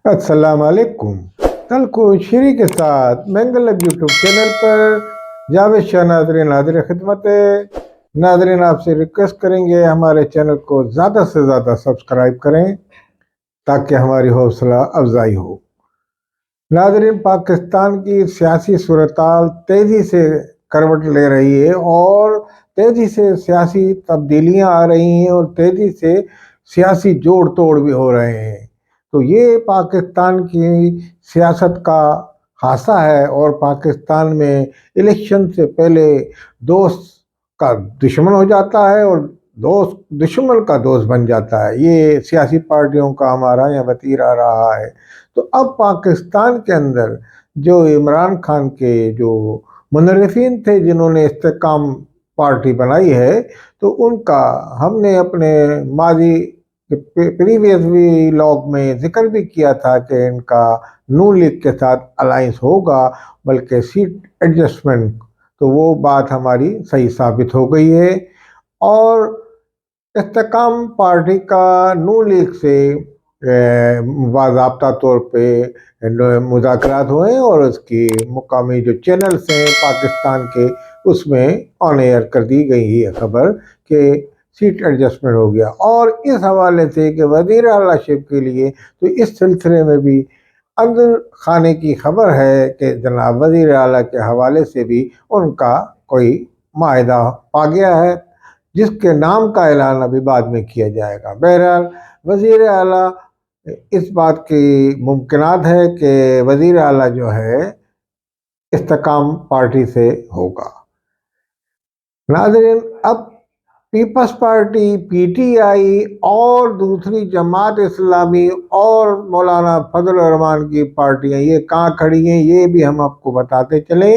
अस्सलाम वालेकुम। कल को शेरी के साथ मंगलम यूट्यूब चैनल पर जावेद शाह नाज़रीन हाज़िर खिदमत है। नाज़रीन आपसे रिक्वेस्ट करेंगे हमारे चैनल को ज़्यादा से ज़्यादा सब्सक्राइब करें ताकि हमारी हौसला अफजाई हो। नाज़रीन, पाकिस्तान की सियासी सूरत-हाल तेज़ी से करवट ले रही है और तेज़ी से सियासी तब्दीलियां आ रही हैं और तेज़ी से सियासी जोड़ तोड़ भी हो रहे हैं। तो ये पाकिस्तान की सियासत का खासा है और पाकिस्तान में इलेक्शन से पहले दोस्त का दुश्मन हो जाता है और दोस्त दुश्मन का दोस्त बन जाता है। ये सियासी पार्टियों का हमारा यहाँ वतीरा रहा है। तो अब पाकिस्तान के अंदर जो इमरान खान के जो मुनर्रिफीन थे जिन्होंने इस्तेकाम पार्टी बनाई है, तो उनका हमने अपने माजी प्रीवियस व्लॉग में जिक्र भी किया था कि इनका नून लीग के साथ अलायंस होगा, बल्कि सीट एडजस्टमेंट, तो वो बात हमारी सही साबित हो गई है। और इस्तेकाम पार्टी का नून लीग से बाज़ाब्ता तौर पे मुज़ाकरात हुए और उसकी मुकामी जो चैनल्स हैं पाकिस्तान के, उसमें ऑन एयर कर दी गई है खबर कि सीट एडजस्टमेंट हो गया। और इस हवाले से कि वज़ीर आलाशिप के लिए, तो इस सिलसिले में भी अंदर खाने की खबर है कि जनाब वज़ीर आला के हवाले से भी उनका कोई माहिदा पा गया है, जिसके नाम का ऐलान अभी बाद में किया जाएगा। बहरहाल वज़ीर आला, इस बात की मुमकिनात है कि वज़ीर आला जो है इस्तेकाम पार्टी से होगा। नाज़रीन, अब पीपल्स पार्टी, पीटीआई और दूसरी जमात इस्लामी और मौलाना फजल रहमान की पार्टियां ये कहाँ खड़ी हैं, ये भी हम आपको बताते चले।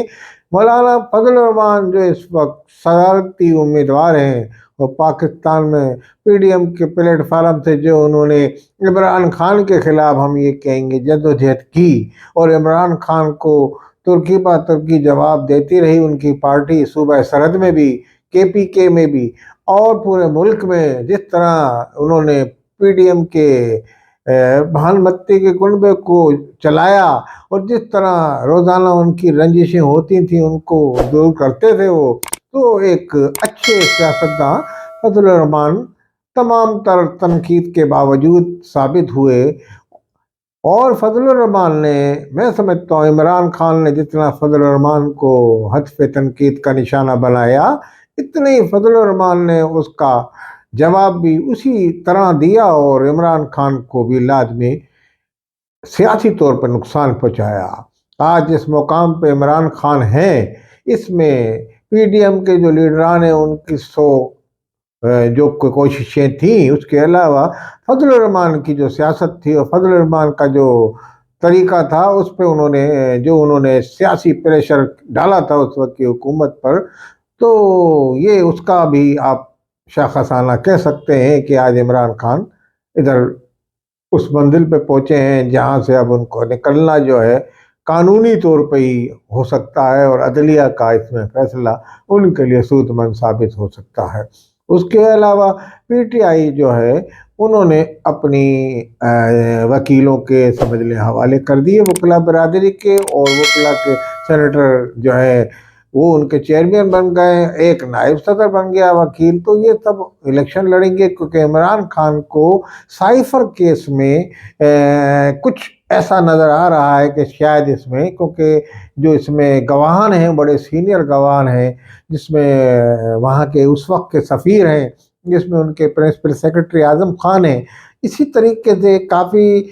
मौलाना फजल रहमान जो इस वक्त सदारती उम्मीदवार हैं, वो पाकिस्तान में पीडीएम के प्लेटफार्म से जो उन्होंने इमरान खान के खिलाफ, हम ये कहेंगे, जद्दोजहद की और इमरान खान को तुर्की बा तुर्की जवाब देती रही उनकी पार्टी, सूबा सरहद में भी, केपीके में भी और पूरे मुल्क में। जिस तरह उन्होंने पीडीएम के भानमत्ती के कुनबे को चलाया और जिस तरह रोज़ाना उनकी रंजिशें होती थी उनको दूर करते थे वो, तो एक अच्छे सियासतदान फजल रहमान तमाम तर तनकीद के बावजूद साबित हुए। और फजल रहमान ने, मैं समझता हूँ इमरान खान ने जितना फजल रहमान को हत्फ तनकीद का निशाना बनाया, इतने ही फजल रहमान ने उसका जवाब भी उसी तरह दिया और इमरान खान को भी लाजमी सियासी तौर पर नुकसान पहुंचाया। आज जिस मुकाम पे इमरान खान हैं, इसमें पीडीएम के जो लीडरान हैं उनकी जो कोशिशें थी, उसके अलावा फजल रहमान की जो सियासत थी और फजल रहमान का जो तरीका था, उस पर उन्होंने सियासी प्रेशर डाला था उस वक्त की हुकूमत पर, तो ये उसका भी आप शाखसाना कह सकते हैं कि आज इमरान खान इधर उस मंजिल पे पहुंचे हैं जहां से अब उनको निकलना जो है कानूनी तौर पे ही हो सकता है और अदलिया का इसमें फैसला उनके लिए सूदमंद साबित हो सकता है। उसके अलावा पीटीआई जो है, उन्होंने अपनी वकीलों के समझ लें हवाले कर दिए वकला बरादरी के, और वकला के सेनेटर जो है वो उनके चेयरमैन बन गए, एक नायब सदर बन गया वकील। तो ये सब इलेक्शन लड़ेंगे क्योंकि इमरान खान को साइफर केस में कुछ ऐसा नज़र आ रहा है कि शायद इसमें, क्योंकि जो इसमें गवाहान हैं बड़े सीनियर गवाहान हैं, जिसमें वहाँ के उस वक्त के सफ़ीर हैं, जिसमें उनके प्रिंसिपल सेक्रेटरी आज़म खान हैं, इसी तरीके से काफ़ी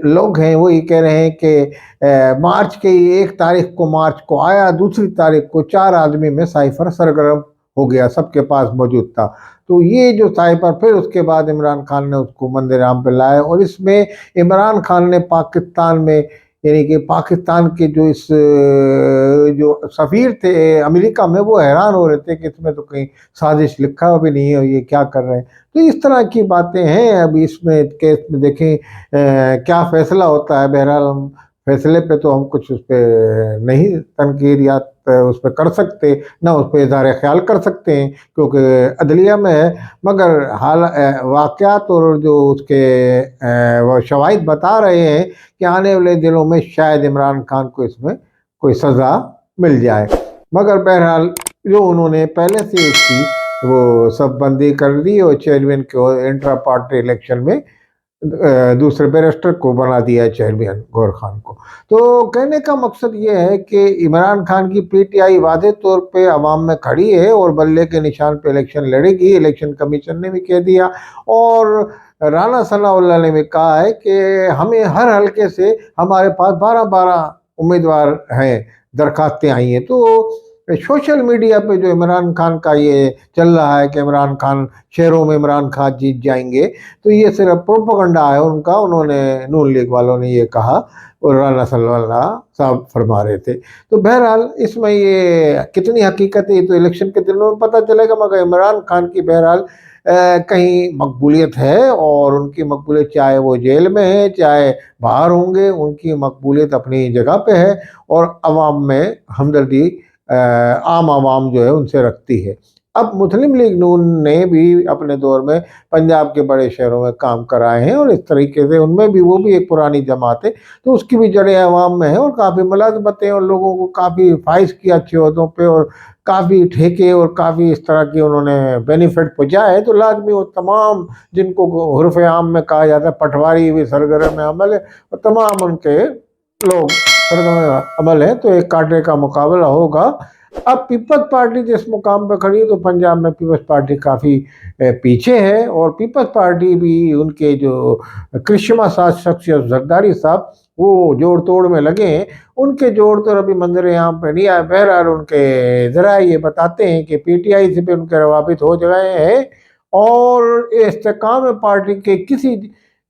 लोग हैं। वो ये कह रहे हैं कि मार्च के 1 तारीख को मार्च को आया, दूसरी तारीख को 4 आदमी में साइफर सरगर्म हो गया, सबके पास मौजूद था। तो ये जो साइफर, फिर उसके बाद इमरान खान ने उसको मंदिर आम पे लाया और इसमें इमरान खान ने पाकिस्तान में, यानी कि पाकिस्तान के जो सफ़ीर थे अमेरिका में, वो हैरान हो रहे थे कि इसमें तो कहीं साजिश लिखा हुआ भी नहीं है और ये क्या कर रहे हैं। तो इस तरह की बातें हैं। अभी इसमें केस में देखें क्या फैसला होता है। बहरहाल हम फैसले पे तो हम कुछ उस पर नहीं तनकीद या اس پہ کر سکتے، نہ اس پہ اظہار خیال کر سکتے ہیں کیونکہ عدلیہ میں ہے، مگر واقعات اور جو اس کے وہ شواہد بتا رہے ہیں کہ آنے والے دنوں میں شاید عمران خان کو اس میں کوئی سزا مل جائے، مگر بہرحال جو انہوں نے پہلے سے اس کی وہ سب بندی کر دی اور چیئرمین کو انٹرا پارٹی الیکشن میں دوسرے بیرسٹر کو بنا دیا چیئرمین گور خان کو۔ تو کہنے کا مقصد یہ ہے کہ عمران خان کی پی ٹی آئی واضح طور پہ عوام میں کھڑی ہے اور بلے کے نشان پہ الیکشن لڑے گی، الیکشن کمیشن نے بھی کہہ دیا، اور رانا ثناء اللہ نے بھی کہا ہے کہ ہمیں ہر حلقے سے ہمارے پاس 12 امیدوار ہیں، درخواستیں آئی ہیں۔ تو سوشل میڈیا پہ جو عمران خان کا یہ چل رہا ہے کہ عمران خان شہروں میں عمران خان جیت جائیں گے، تو یہ صرف پروپیگنڈا ہے ان کا، انہوں نے نون لیگ والوں نے یہ کہا اور رانا صلی اللہ صاحب فرما رہے تھے۔ تو بہرحال اس میں یہ کتنی حقیقت ہے یہ تو الیکشن کے دنوں میں پتہ چلے گا، مگر عمران خان کی بہرحال کہیں مقبولیت ہے، اور ان کی مقبولیت چاہے وہ جیل میں ہے چاہے باہر ہوں گے، ان کی مقبولیت اپنی جگہ پہ ہے، اور عوام میں ہمدردی عام عوام جو ہے ان سے رکھتی ہے۔ اب مسلم لیگ نون نے بھی اپنے دور میں پنجاب کے بڑے شہروں میں کام کرائے ہیں، اور اس طریقے سے ان میں بھی وہ بھی ایک پرانی جماعت ہے، تو اس کی بھی جڑیں عوام میں ہیں، اور کافی ملازمتیں اور لوگوں کو کافی فائز کیا اچھے عہدوں پہ، اور کافی ٹھیکے اور کافی اس طرح کی انہوں نے بینیفٹ پہنچائے، تو لازمی وہ تمام جن کو حرف عام میں کہا جاتا ہے پٹواری بھی سرگرم عمل ہے، اور تمام ان کے لوگ سرگرم عمل ہے، تو ایک کاٹے کا مقابلہ ہوگا۔ اب پیپلز پارٹی جس مقام پہ کھڑی ہے تو پنجاب میں پیپلز پارٹی کافی پیچھے ہے، اور پیپلز پارٹی بھی ان کے جو کرشمہ ساز شخصیت زرداری صاحب وہ جوڑ توڑ میں لگے ہیں، ان کے جوڑ توڑ ابھی منظر عام پہ نہیں آئے۔ بہرحال ان کے ذرائع یہ بتاتے ہیں کہ پی ٹی آئی سے بھی ان کے روابط ہو گئے ہیں، اور استحکام پارٹی کے کسی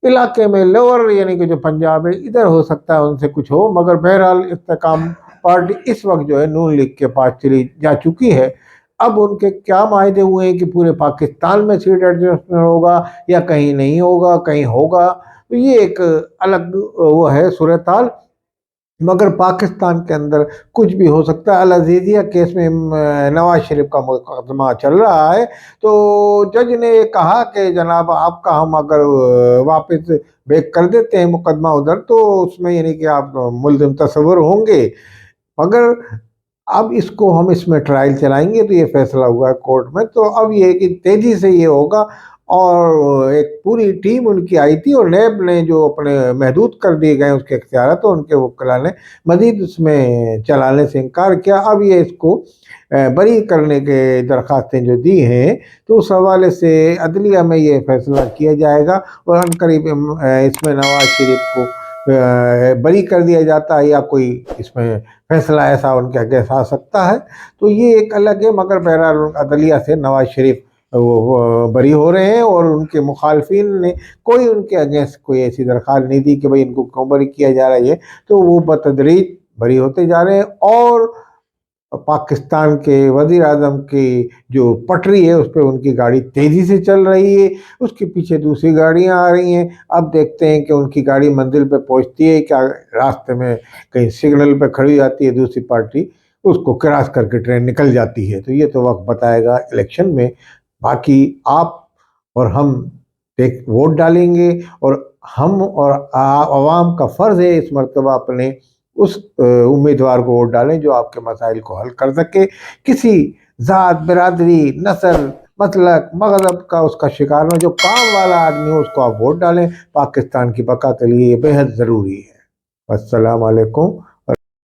علاقے میں لوور یعنی کہ جو پنجاب ہے ادھر ہو سکتا ہے ان سے کچھ ہو، مگر بہرحال استحکام پارٹی اس وقت جو ہے نون لیگ کے پاس چلی جا چکی ہے۔ اب ان کے کیا معاہدے ہوئے ہیں کہ پورے پاکستان میں سیٹ ایڈجسٹمنٹ ہوگا یا کہیں نہیں ہوگا، کہیں ہوگا، تو یہ ایک الگ وہ ہے صورتحال، مگر پاکستان کے اندر کچھ بھی ہو سکتا ہے۔ العزیزیہ کیس میں نواز شریف کا مقدمہ چل رہا ہے، تو جج نے کہا کہ جناب آپ کا ہم اگر واپس بیک کر دیتے ہیں مقدمہ ادھر، تو اس میں یعنی کہ آپ ملزم تصور ہوں گے، مگر اب اس کو ہم اس میں ٹرائل چلائیں گے، تو یہ فیصلہ ہوا ہے کورٹ میں، تو اب یہ کہ تیزی سے یہ ہوگا، اور ایک پوری ٹیم ان کی آئی تھی، اور نیب نے جو اپنے محدود کر دیے گئے اس کے اختیارات، تو ان کے وکلاء نے مزید اس میں چلانے سے انکار کیا۔ اب یہ اس کو بری کرنے کے درخواستیں جو دی ہیں، تو اس حوالے سے عدلیہ میں یہ فیصلہ کیا جائے گا، اور عنقریب اس میں نواز شریف کو بری کر دیا جاتا ہے، یا کوئی اس میں فیصلہ ایسا ان کے اگینسٹ آ سکتا ہے، تو یہ ایک الگ ہے، مگر بہرحال عدلیہ سے نواز شریف وہ بری ہو رہے ہیں، اور ان کے مخالفین نے کوئی ان کے اگینسٹ کوئی ایسی درخواست نہیں دی کہ بھئی ان کو کیوں بری کیا جا رہا ہے، تو وہ بتدریج بری ہوتے جا رہے ہیں، اور پاکستان کے وزیر اعظم کی جو پٹری ہے اس پہ ان کی گاڑی تیزی سے چل رہی ہے، اس کے پیچھے دوسری گاڑیاں آ رہی ہیں۔ اب دیکھتے ہیں کہ ان کی گاڑی منزل پہ پہنچتی ہے کیا، راستے میں کہیں سگنل پہ کھڑی جاتی ہے دوسری پارٹی، اس کو کراس کر کے ٹرین نکل جاتی ہے، تو یہ تو وقت بتائے گا الیکشن میں۔ باقی آپ اور ہم ووٹ ڈالیں گے، اور ہم اور عوام کا فرض ہے اس مرتبہ اپنے اس امیدوار کو ووٹ ڈالیں جو آپ کے مسائل کو حل کر سکے، کسی ذات، برادری، نسل، مسلک، مذہب کا اس کا شکار نہ، جو کام والا آدمی ہو اس کو آپ ووٹ ڈالیں۔ پاکستان کی بقا کے لیے یہ بے حد ضروری ہے۔ السلام علیکم۔